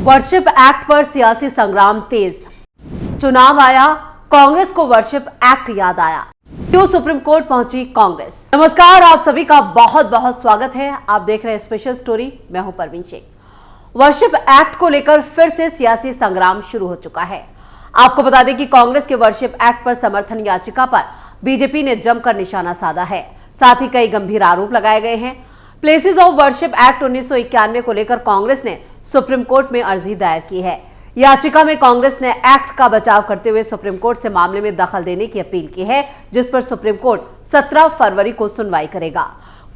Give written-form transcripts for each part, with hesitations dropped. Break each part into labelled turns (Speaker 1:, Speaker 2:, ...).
Speaker 1: Worship act पर सियासी संग्राम तेज। चुनाव आया, कांग्रेस को वर्शिप एक्ट याद आया। क्यों सुप्रीम कोर्ट पहुंची कांग्रेस। नमस्कार, आप सभी का बहुत बहुत स्वागत है। आप देख रहे हैं स्पेशल स्टोरी। मैं हूं परवीन शेख। वर्शिप एक्ट को लेकर फिर से सियासी संग्राम शुरू हो चुका है। आपको बता दें कि कांग्रेस के वर्शिप एक्ट पर समर्थन याचिका पर बीजेपी ने जमकर निशाना साधा है। साथ ही कई गंभीर आरोप लगाए गए हैं। प्लेसेस ऑफ वर्शिप एक्ट 1991 को लेकर कांग्रेस ने सुप्रीम कोर्ट में अर्जी दायर की है। याचिका में कांग्रेस ने एक्ट का बचाव करते हुए सुप्रीम कोर्ट से मामले में दखल देने की अपील की है, जिस पर सुप्रीम कोर्ट 17 फरवरी को सुनवाई करेगा।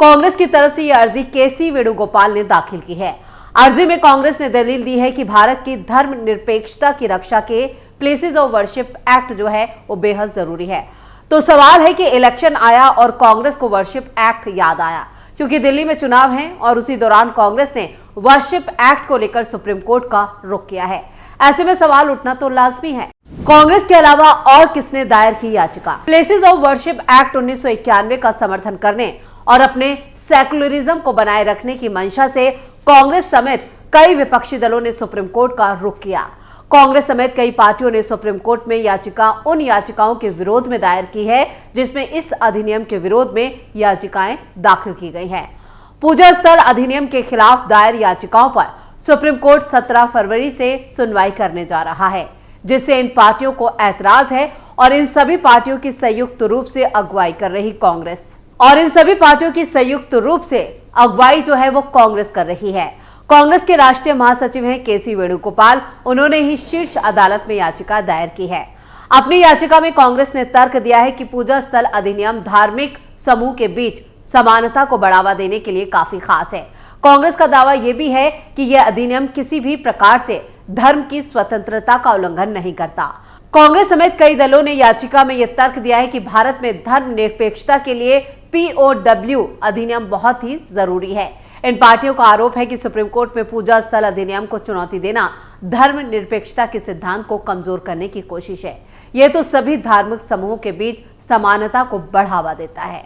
Speaker 1: कांग्रेस की तरफ से यह अर्जी केसी वेणुगोपाल ने दाखिल की है। अर्जी में कांग्रेस ने दलील दी है कि भारत की धर्मनिरपेक्षता की रक्षा के प्लेसेस ऑफ वर्शिप एक्ट जो है वो बेहद जरूरी है। तो सवाल है कि इलेक्शन आया और कांग्रेस को वर्शिप एक्ट याद आया, क्योंकि दिल्ली में चुनाव है और उसी दौरान कांग्रेस ने वर्शिप एक्ट को लेकर सुप्रीम कोर्ट का रुख किया है। ऐसे में सवाल उठना तो लाजमी है, कांग्रेस के अलावा और किसने दायर की याचिका। प्लेसेस ऑफ वर्शिप एक्ट 1991 का समर्थन करने और अपने सेकुलरिज्म को बनाए रखने की मंशा से कांग्रेस समेत कई विपक्षी दलों ने सुप्रीम कोर्ट का रुख किया। कांग्रेस समेत कई पार्टियों ने सुप्रीम कोर्ट में याचिका उन याचिकाओं के विरोध में दायर की है जिसमें इस अधिनियम के विरोध में याचिकाएं दाखिल की गई हैं। पूजा स्थल अधिनियम के खिलाफ दायर याचिकाओं पर सुप्रीम कोर्ट 17 फरवरी से सुनवाई करने जा रहा है, जिससे इन पार्टियों को ऐतराज है और इन सभी पार्टियों की संयुक्त रूप से अगुवाई कर रही कांग्रेस कर रही है। कांग्रेस के राष्ट्रीय महासचिव हैं केसी वेणुगोपाल। उन्होंने ही शीर्ष अदालत में याचिका दायर की है। अपनी याचिका में कांग्रेस ने तर्क दिया है कि पूजा स्थल अधिनियम धार्मिक समूह के बीच समानता को बढ़ावा देने के लिए काफी खास है। कांग्रेस का दावा यह भी है कि यह अधिनियम किसी भी प्रकार से धर्म की स्वतंत्रता का उल्लंघन नहीं करता। कांग्रेस समेत कई दलों ने याचिका में यह तर्क दिया है कि भारत में धर्मनिरपेक्षता के लिए POW अधिनियम बहुत ही जरूरी है। इन पार्टियों का आरोप है कि सुप्रीम कोर्ट में पूजा स्थल अधिनियम को चुनौती देना धर्मनिरपेक्षता के सिद्धांत को कमजोर करने की कोशिश है। यह तो सभी धार्मिक समूहों के बीच समानता को बढ़ावा देता है।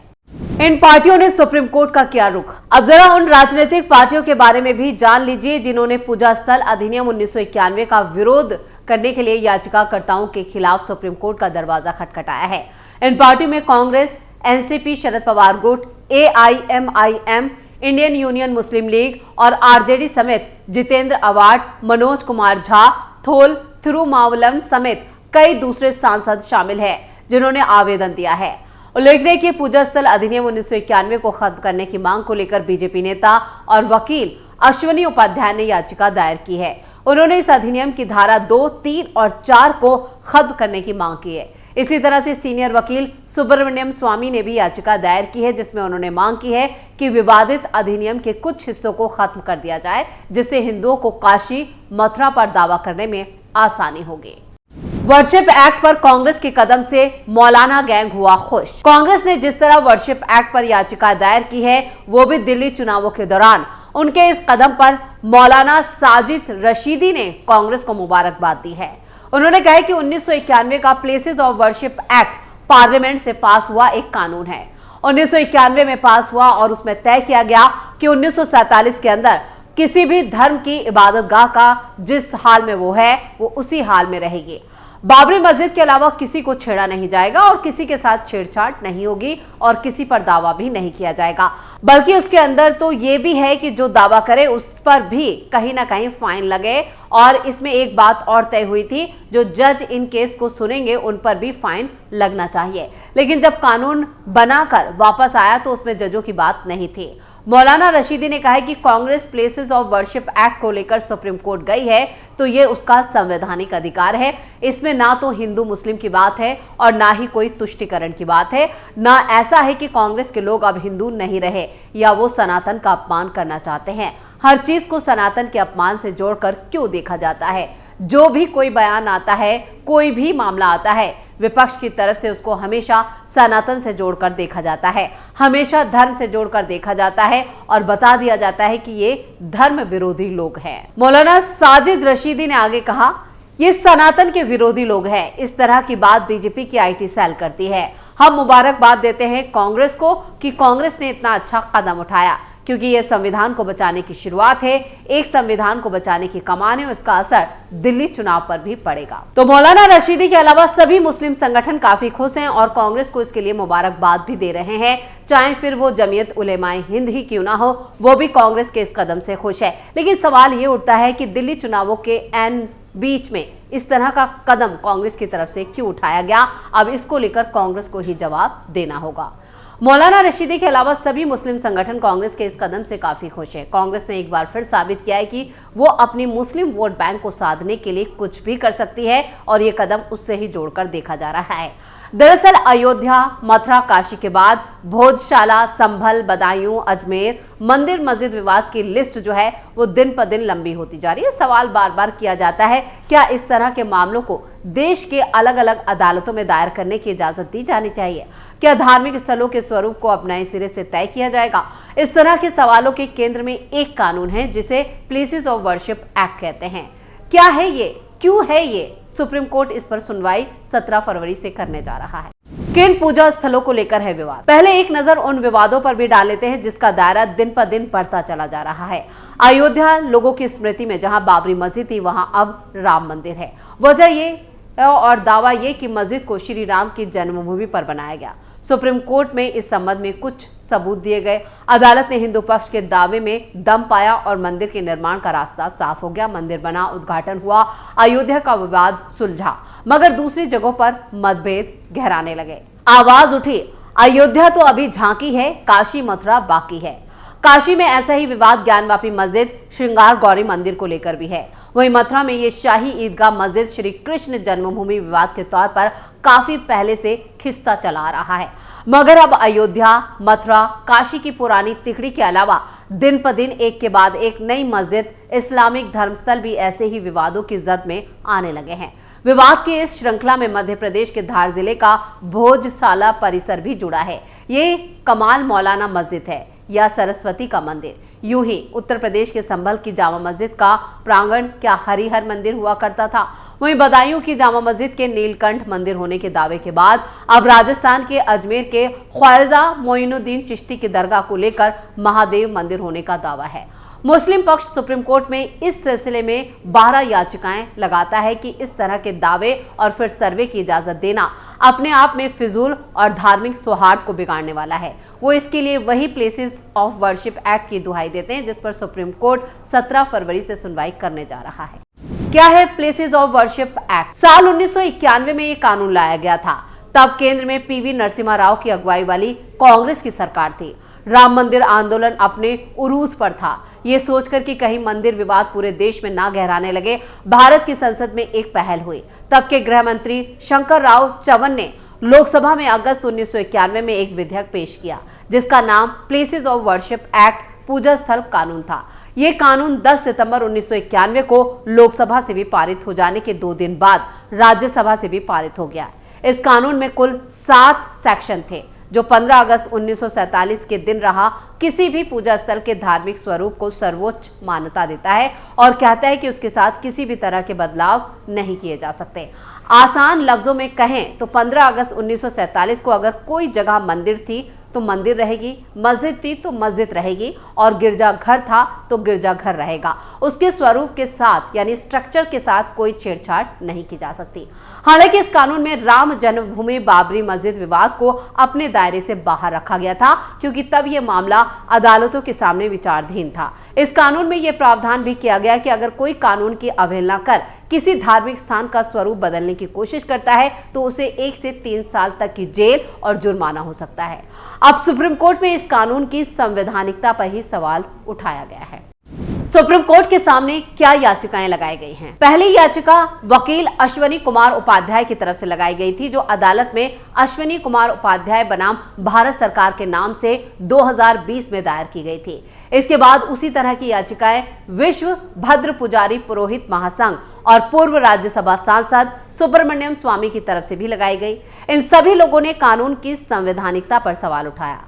Speaker 1: इन पार्टियों ने सुप्रीम कोर्ट का किया रुख। अब जरा उन राजनीतिक पार्टियों के बारे में भी जान लीजिए जिन्होंने पूजा स्थल अधिनियम 1991 का विरोध करने के लिए याचिकाकर्ताओं के खिलाफ सुप्रीम कोर्ट का दरवाजा खटखटाया है। इन पार्टियों में कांग्रेस, NCP शरद पवार गुट, AIMIM, इंडियन यूनियन मुस्लिम लीग और RJD समेत जितेंद्र अवाड, मनोज कुमार झा, थोल थिरुमावलम समेत कई दूसरे सांसद शामिल हैं, जिन्होंने आवेदन दिया है। उल्लेखनीय कि पूजा स्थल अधिनियम 1991 को खत्म करने की मांग को लेकर बीजेपी नेता और वकील अश्विनी उपाध्याय ने याचिका दायर की है। उन्होंने इस अधिनियम की धारा 2, 3 और 4 को खत्म करने की मांग की है। इसी तरह से सीनियर वकील सुब्रमण्यम स्वामी ने भी याचिका दायर की है, जिसमें उन्होंने मांग की है कि विवादित अधिनियम के कुछ हिस्सों को खत्म कर दिया जाए, जिससे हिंदुओं को काशी, मथुरा पर दावा करने में आसानी होगी। वर्शिप एक्ट पर कांग्रेस के कदम से मौलाना गैंग हुआ खुश। कांग्रेस ने जिस तरह वर्शिप एक्ट पर याचिका दायर की है, वो भी दिल्ली चुनावों के दौरान उनके इस कदम पर मौलाना साजिद रशीदी ने कांग्रेस को मुबारकबाद दी है। उन्होंने कहा कि 1991 का places of worship act parliament से पास हुआ एक कानून है। 1991 में पास हुआ और उसमें तय किया गया कि 1947 के अंदर किसी भी धर्म की इबादतगाह का जिस हाल में वो है वो उसी हाल में रहेगी। बाबरी मस्जिद के अलावा किसी को छेड़ा नहीं जाएगा और किसी के साथ छेड़छाड़ नहीं होगी और किसी पर दावा भी नहीं किया जाएगा। बल्कि उसके अंदर तो ये भी है कि जो दावा करे उस पर भी कहीं ना कहीं फाइन लगे। और इसमें एक बात और तय हुई थी, जो जज इन केस को सुनेंगे उन पर भी फाइन लगना चाहिए। लेकिन जब कानून बनाकर वापस आया तो उसमें जजों की बात नहीं थी। मौलाना रशीदी ने कहा है कि Congress places of worship act को लेकर सुप्रीम कोर्ट गई है तो ये उसका संवैधानिक अधिकार है। इसमें ना तो हिंदू मुस्लिम की बात है और ना ही कोई तुष्टिकरण की बात है। ना ऐसा है कि कांग्रेस के लोग अब हिंदू नहीं रहे या वो सनातन का अपमान करना चाहते हैं। हर चीज को सनातन के अपमान से जोड़कर क्यों देखा जाता है। जो भी कोई बयान आता है, कोई भी मामला आता है, विपक्ष की तरफ से उसको हमेशा सनातन से जोड़कर देखा जाता है, हमेशा धर्म से जोड़कर देखा जाता है और बता दिया जाता है कि ये धर्म विरोधी लोग हैं। मौलाना साजिद रशीदी ने आगे कहा, ये सनातन के विरोधी लोग हैं। इस तरह की बात बीजेपी की IT सेल करती है। हम मुबारकबाद देते हैं कांग्रेस को कि कांग्रेस ने इतना अच्छा कदम उठाया, क्योंकि यह संविधान को बचाने की शुरुआत है। एक संविधान को बचाने की कमान है, उसका असर दिल्ली चुनाव पर भी पड़ेगा। तो मौलाना रशीदी के अलावा सभी मुस्लिम संगठन काफी खुश हैं और कांग्रेस को इसके लिए मुबारकबाद भी दे रहे हैं। चाहे फिर वो जमीयत उलेमाए हिंद ही क्यों ना हो, वो भी कांग्रेस के इस कदम से खुश है। लेकिन सवाल ये उठता है कि दिल्ली चुनावों के एन बीच में इस तरह का कदम कांग्रेस की तरफ से क्यों उठाया गया? अब इसको लेकर कांग्रेस को ही जवाब देना होगा। मौलाना रशीदी के अलावा सभी मुस्लिम संगठन कांग्रेस के इस कदम से काफी खुश है। कांग्रेस ने एक बार फिर साबित किया है कि वो अपनी मुस्लिम वोट बैंक को साधने के लिए कुछ भी कर सकती है और ये कदम उससे ही जोड़कर देखा जा रहा है। दरअसल अयोध्या, मथुरा, काशी के बाद भोजशाला, संभल, बदायूं, अजमेर, मंदिर मस्जिद विवाद की लिस्ट जो है वो दिन पर दिन लंबी होती जा रही है। सवाल बार बार किया जाता है, क्या इस तरह के मामलों को देश के अलग अलग अदालतों में दायर करने की इजाजत दी जानी चाहिए? क्या धार्मिक स्थलों के स्वरूप को अब नए सिरे से तय किया जाएगा? इस तरह के सवालों के केंद्र में एक कानून है जिसे प्लेसेस ऑफ वर्शिप एक्ट कहते हैं। क्या है ये, क्यों है ये? सुप्रीम कोर्ट इस पर सुनवाई 17 फरवरी से करने जा रहा है। किन पूजा स्थलों को लेकर है विवाद? पहले एक नजर उन विवादों पर भी डाल लेते हैं जिसका दायरा दिन पर दिन बढ़ता चला जा रहा है। अयोध्या लोगों की स्मृति में जहां बाबरी मस्जिद थी, वहां अब राम मंदिर है। वजह ये और दावा ये कि मस्जिद को श्री राम की जन्मभूमि पर बनाया गया। सुप्रीम कोर्ट में इस संबंध में कुछ सबूत दिए गए। अदालत ने हिंदू पक्ष के दावे में दम पाया और मंदिर के निर्माण का रास्ता साफ हो गया। मंदिर बना, उद्घाटन हुआ, अयोध्या का विवाद सुलझा। मगर दूसरी जगहों पर मतभेद गहराने लगे। आवाज उठी, अयोध्या तो अभी झांकी है, काशी मथुरा बाकी है। काशी में ऐसा ही विवाद ज्ञानवापी मस्जिद, श्रृंगार गौरी मंदिर को लेकर भी है। वहीं मथुरा में ये शाही ईदगाह मस्जिद श्री कृष्ण जन्मभूमि विवाद के तौर पर काफी पहले से खिंचता चला आ रहा है। मगर अब अयोध्या, मथुरा, काशी की पुरानी तिकड़ी के अलावा दिन पर दिन एक के बाद एक नई मस्जिद, इस्लामिक धर्मस्थल भी ऐसे ही विवादों की जद में आने लगे हैं। विवाद की इस श्रृंखला में मध्य प्रदेश के धार जिले का भोजशाला परिसर भी जुड़ा है। ये कमाल मौलाना मस्जिद है या सरस्वती का मंदिर। यूं ही उत्तर प्रदेश के संभल की जामा मस्जिद का प्रांगण क्या हरिहर मंदिर हुआ करता था। वहीं बदायूं की जामा मस्जिद के नीलकंठ मंदिर होने के दावे के बाद अब राजस्थान के अजमेर के ख्वाजा मोइनुद्दीन चिश्ती की दरगाह को लेकर महादेव मंदिर होने का दावा है। मुस्लिम पक्ष सुप्रीम कोर्ट में इस सिलसिले में 12 याचिकाएं लगाता है कि इस तरह के दावे और फिर सर्वे की इजाजत देना अपने आप में फिजूल और धार्मिक सौहार्द को बिगाड़ने वाला है। वो इसके लिए वही प्लेसेस ऑफ वर्शिप एक्ट की दुहाई देते हैं जिस पर सुप्रीम कोर्ट 17 फरवरी से सुनवाई करने जा रहा है। क्या है प्लेसेस ऑफ वर्शिप एक्ट? साल 1991 में ये कानून लाया गया था। तब केंद्र में पीवी नरसिम्हा राव की अगुवाई वाली कांग्रेस की सरकार थी। राम मंदिर आंदोलन अपने उरूज पर था। ये सोचकर कि कहीं मंदिर विवाद पूरे देश में ना गहराने लगे, भारत की संसद में एक पहल हुई। तब के गृह मंत्री शंकर राव चवन ने लोकसभा में अगस्त 1991 में एक विधेयक पेश किया जिसका नाम प्लेसेस ऑफ वर्शिप एक्ट, पूजा स्थल कानून था। ये कानून 10 सितंबर 1991 को लोकसभा से भी पारित हो जाने के 2 दिन बाद राज्यसभा से भी पारित हो गया। इस कानून में कुल 7 सेक्शन थे जो 15 अगस्त 1947 के दिन रहा किसी भी पूजा स्थल के धार्मिक स्वरूप को सर्वोच्च मान्यता देता है और कहता है कि उसके साथ किसी भी तरह के बदलाव नहीं किए जा सकते। आसान लफ्जों में कहें तो 15 अगस्त 1947 को अगर कोई जगह मंदिर थी तो मंदिर रहेगी, मस्जिद थी तो मस्जिद रहेगी और गिरजाघर था तो गिरजाघर रहेगा। उसके स्वरूप के साथ यानी स्ट्रक्चर के साथ कोई छेड़छाड़ नहीं की जा सकती। हालांकि इस कानून में राम जन्मभूमि बाबरी मस्जिद विवाद को अपने दायरे से बाहर रखा गया था क्योंकि तब यह मामला अदालतों के सामने विचाराधीन था। इस कानून में यह प्रावधान भी किया गया कि अगर कोई कानून की अवहेलना कर किसी धार्मिक स्थान का स्वरूप बदलने की कोशिश करता है तो उसे 1 से 3 साल तक की जेल और जुर्माना हो सकता है। अब सुप्रीम कोर्ट में इस कानून की संवैधानिकता पर ही सवाल उठाया गया है। सुप्रीम कोर्ट के सामने क्या याचिकाएं लगाई गई हैं? पहली याचिका वकील अश्वनी कुमार उपाध्याय की तरफ से लगाई गई थी जो अदालत में अश्वनी कुमार उपाध्याय बनाम भारत सरकार के नाम से 2020 में दायर की गई थी। इसके बाद उसी तरह की याचिकाएं विश्व भद्र पुजारी पुरोहित महासंघ और पूर्व राज्यसभा सांसद सुब्रमण्यम स्वामी की तरफ से भी लगाई गई। इन सभी लोगों ने कानून की संवैधानिकता पर सवाल उठाया।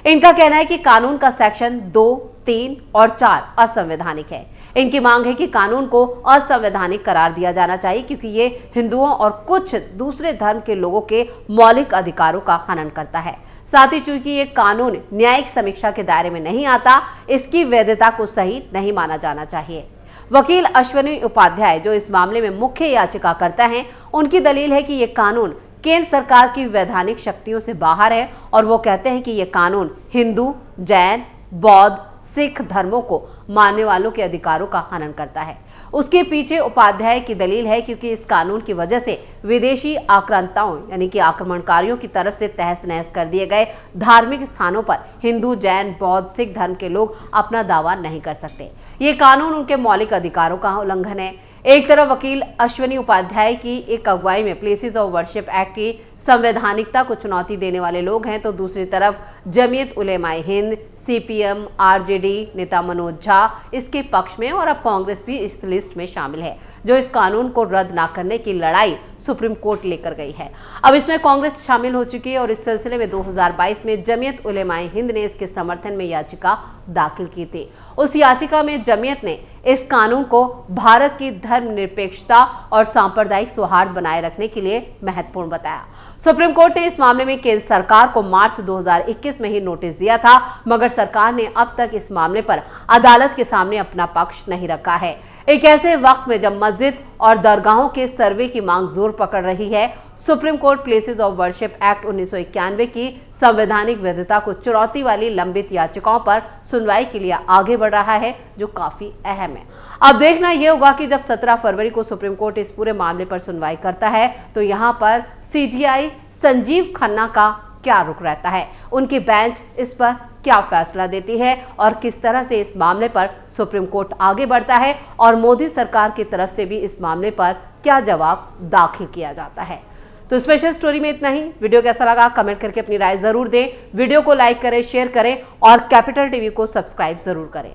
Speaker 1: इनका कहना है कि कानून का सेक्शन 2, 3 और 4 असंवैधानिक है। इनकी मांग है कि कानून को असंवैधानिक करार दिया जाना चाहिए, क्योंकि ये हिंदुओं और कुछ दूसरे धर्म के लोगों के मौलिक अधिकारों का हनन करता है। साथ ही चूंकि ये कानून न्यायिक समीक्षा के दायरे में नहीं आता, इसकी वैधता को सही नहीं माना जाना चाहिए। वकील अश्विनी उपाध्याय, जो इस मामले में मुख्य याचिकाकर्ता हैं, उनकी दलील है कि ये कानून केंद्र सरकार की वैधानिक शक्तियों से बाहर है और वो कहते हैं कि ये कानून हिंदू, जैन, बौद्ध, सिख धर्मों को मानने वालों के अधिकारों का हनन करता है। उसके पीछे उपाध्याय की दलील है क्योंकि इस कानून की वजह से विदेशी आक्रांताओं यानी कि आक्रमणकारियों की तरफ से तहस नहस कर दिए गए धार्मिक स्थानों पर हिंदू, जैन, बौद्ध, सिख धर्म के लोग अपना दावा नहीं कर सकते। ये कानून उनके मौलिक अधिकारों का उल्लंघन है। एक तरफ वकील अश्विनी उपाध्याय की एक अगुवाई में प्लेसेस ऑफ वर्शिप एक्ट की संवैधानिकता को चुनौती देने वाले लोग हैं, तो दूसरी तरफ जमीयत उलेमाए हिंद, सीपीएम, आरजेडी नेता मनोज झा इसके पक्ष में, और अब कांग्रेस भी इस लिस्ट में शामिल है, जो इस कानून को रद्द न करने की लड़ाई सुप्रीम कोर्ट लेकर गई है। अब इसमें कांग्रेस शामिल हो चुकी है और इस सिलसिले में 2022 में जमीयत उलेमाए हिंद ने इसके समर्थन में याचिका दाखिल की थी। उस याचिका में जमीयत ने इस कानून को भारत की धर्मनिरपेक्षता और सांप्रदायिक सौहार्द बनाए रखने के लिए महत्वपूर्ण बताया। सुप्रीम कोर्ट ने इस मामले में केंद्र सरकार को मार्च 2021 में ही नोटिस दिया था, मगर सरकार ने अब तक इस मामले पर अदालत के सामने अपना पक्ष नहीं रखा है। एक ऐसे वक्त में जब मस्जिद और दरगाहों के सर्वे की मांग जोर पकड़ रही है, supreme court places of worship act 1991 की संवैधानिक वैधता को चुनौती वाली लंबित याचिकाओं पर सुनवाई के लिए आगे बढ़ रहा है, जो काफी अहम है। अब देखना यह होगा कि जब 17 फरवरी को सुप्रीम कोर्ट इस पूरे मामले पर सुनवाई करता है, तो यहाँ पर सीजीआई संजीव खन्ना का क्या रुख रहता है, उनकी बेंच इस पर क्या फैसला देती है और किस तरह से इस मामले पर सुप्रीम कोर्ट आगे बढ़ता है, और मोदी सरकार की तरफ से भी इस मामले पर क्या जवाब दाखिल किया जाता है। तो स्पेशल स्टोरी में इतना ही। वीडियो कैसा लगा कमेंट करके अपनी राय जरूर दें। वीडियो को लाइक करें, शेयर करें और कैपिटल टीवी को सब्सक्राइब जरूर करें।